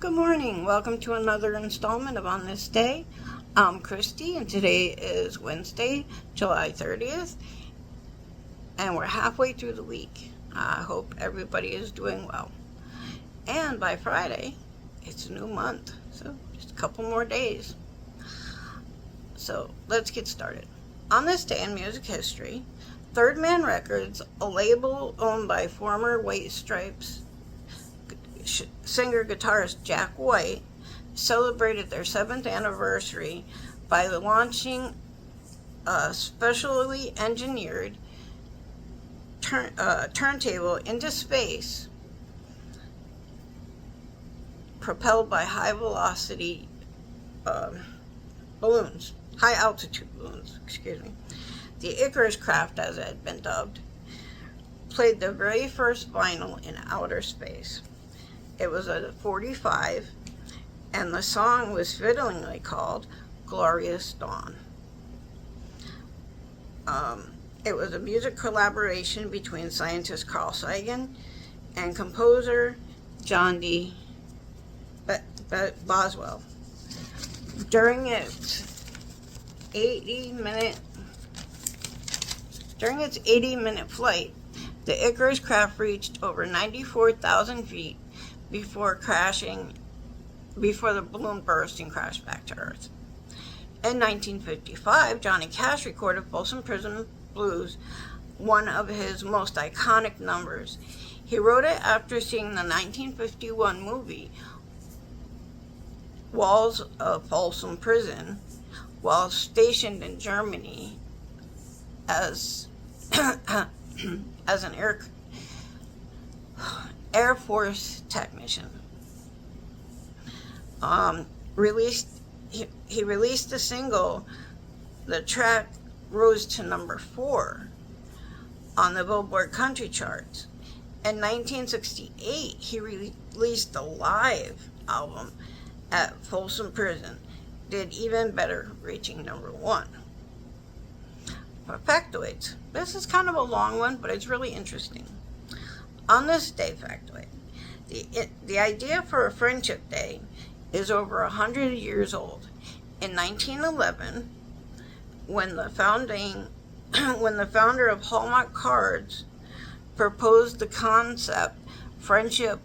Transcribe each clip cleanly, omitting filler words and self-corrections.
Good morning. Welcome to another installment of On This Day. I'm Christy, and today is Wednesday, July 30th, and we're halfway through the week. I hope everybody is doing well. And by Friday, it's a new month, so just a couple more days. So let's get started. On this day in music history, Third Man Records, a label owned by former White Stripes singer-guitarist Jack White, celebrated their 7th anniversary by launching a specially engineered turntable into space, propelled by high-altitude balloons. The Icarus craft, as it had been dubbed, played the very first vinyl in outer space. It was a 45, and the song was fittingly called Glorious Dawn. It was a music collaboration between scientist Carl Sagan and composer John D. Boswell. During its 80-minute flight, the Icarus craft reached over 94,000 feet before the balloon burst and crashed back to Earth. In 1955, Johnny Cash recorded Folsom Prison Blues, one of his most iconic numbers. He wrote it after seeing the 1951 movie Walls of Folsom Prison while stationed in Germany as an Air Force technician. He released the single. The track rose to number 4 on the Billboard Country charts. In 1968, he released a live album at Folsom Prison, did even better, reaching number 1. For factoids, this is kind of a long one, but it's really interesting. On this day, factoid, the idea for a Friendship Day is over 100 years old. In 1911, when the founder of Hallmark Cards proposed the concept, friendship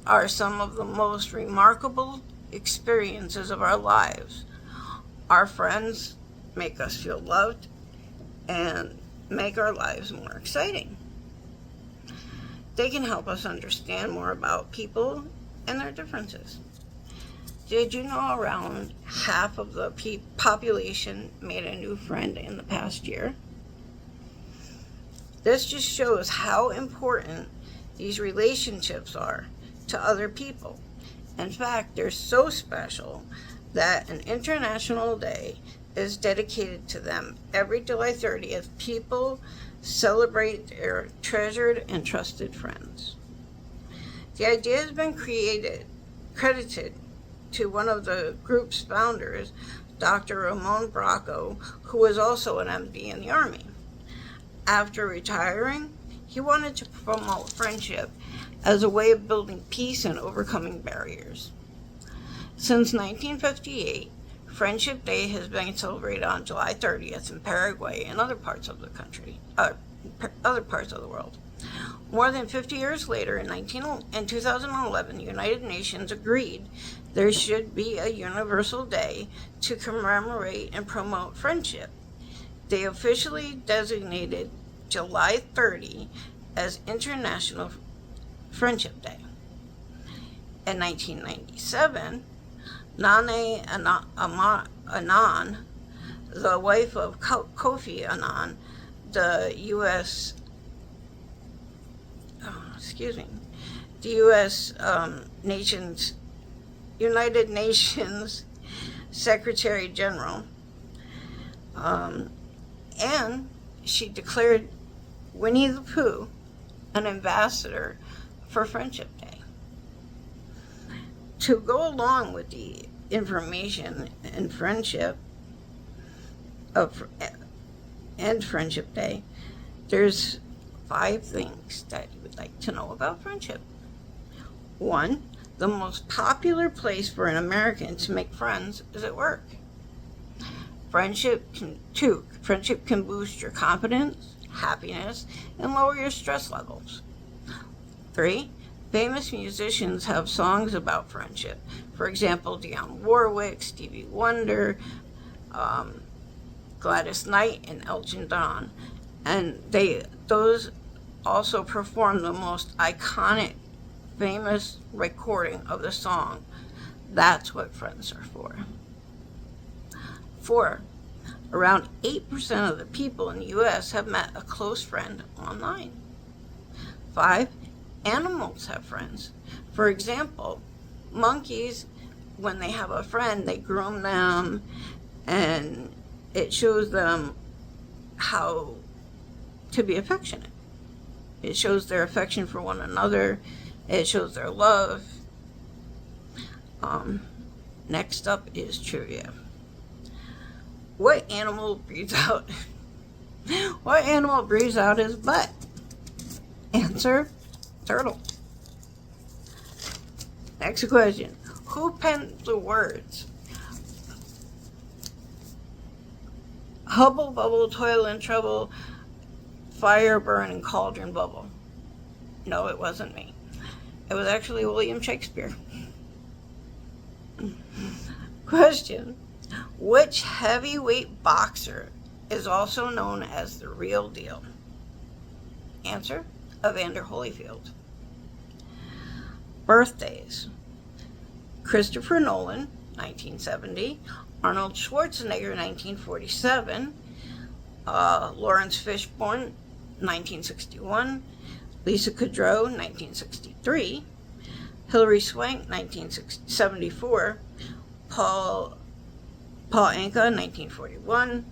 are some of the most remarkable experiences of our lives. Our friends make us feel loved and make our lives more exciting. They can help us understand more about people and their differences. Did you know around half of the population made a new friend in the past year? This just shows how important these relationships are to other people. In fact, they're so special that an international day is dedicated to them. Every July 30th, people celebrate their treasured and trusted friends. The idea has been credited to one of the group's founders, Dr. Ramon Bracco, who was also an MD in the Army. After retiring, he wanted to promote friendship as a way of building peace and overcoming barriers. Since 1958, Friendship Day has been celebrated on July 30th in Paraguay and other parts of the world. More than 50 years later, in 2011, the United Nations agreed there should be a universal day to commemorate and promote friendship. They officially designated July 30 as International Friendship Day. In 1997, Nane Annan, the wife of Kofi Annan, the United Nations Secretary General, and she declared Winnie the Pooh an ambassador for Friendship Day. To go along with the information and Friendship Day, there's 5 things that you would like to know about friendship. 1, The most popular place for an American to make friends is at work. Friendship can boost your confidence, happiness, and lower your stress levels. 3, famous musicians have songs about friendship. For example, Dionne Warwick, Stevie Wonder, Gladys Knight, and Elton John. And those also perform the most iconic, famous recording of the song. That's what friends are for. 4, around 8% of the people in the U.S. have met a close friend online. 5, animals have friends. For example, monkeys, when they have a friend, they groom them, and it shows them how to be affectionate. It shows their affection for one another. It shows their love. Next up is trivia. What animal breathes out? What animal breathes out his butt? Answer: turtle. Next question. Who penned the words Hubble bubble, toil and trouble, fire burn and cauldron bubble? No, it wasn't me. It was actually William Shakespeare. Question. Which heavyweight boxer is also known as the real deal? Answer: Evander Holyfield. Birthdays. Christopher Nolan, 1970. Arnold Schwarzenegger, 1947. Lawrence Fishburne, 1961. Lisa Kudrow, 1963. Hilary Swank, 1974. Paul Anka, 1941.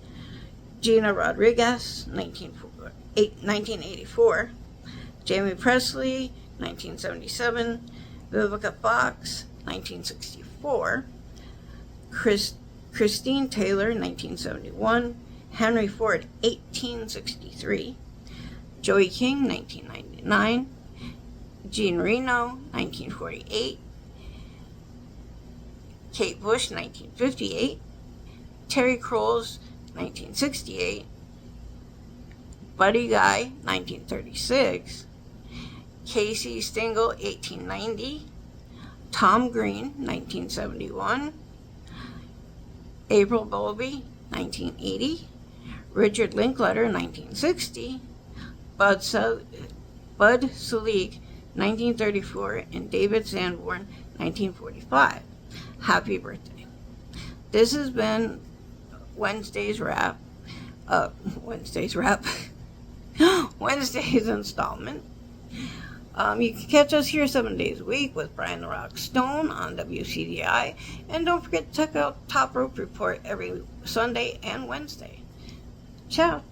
Gina Rodriguez, 1984. Jamie Presley, 1977. Vivica Fox, 1964. Christine Taylor, 1971. Henry Ford, 1863. Joey King, 1999. Jean Reno, 1948. Kate Bush, 1958. Terry Crews, 1968. Buddy Guy, 1936. Casey Stengel, 1890. Tom Green, 1971. April Bowlby, 1980. Richard Linklater, 1960. Bud Selig, 1934, and David Sanborn, 1945. Happy birthday. This has been Wednesday's installment. You can catch us here 7 days a week with Brian the Rock Stone on WCDI. And don't forget to check out Top Rope Report every Sunday and Wednesday. Ciao.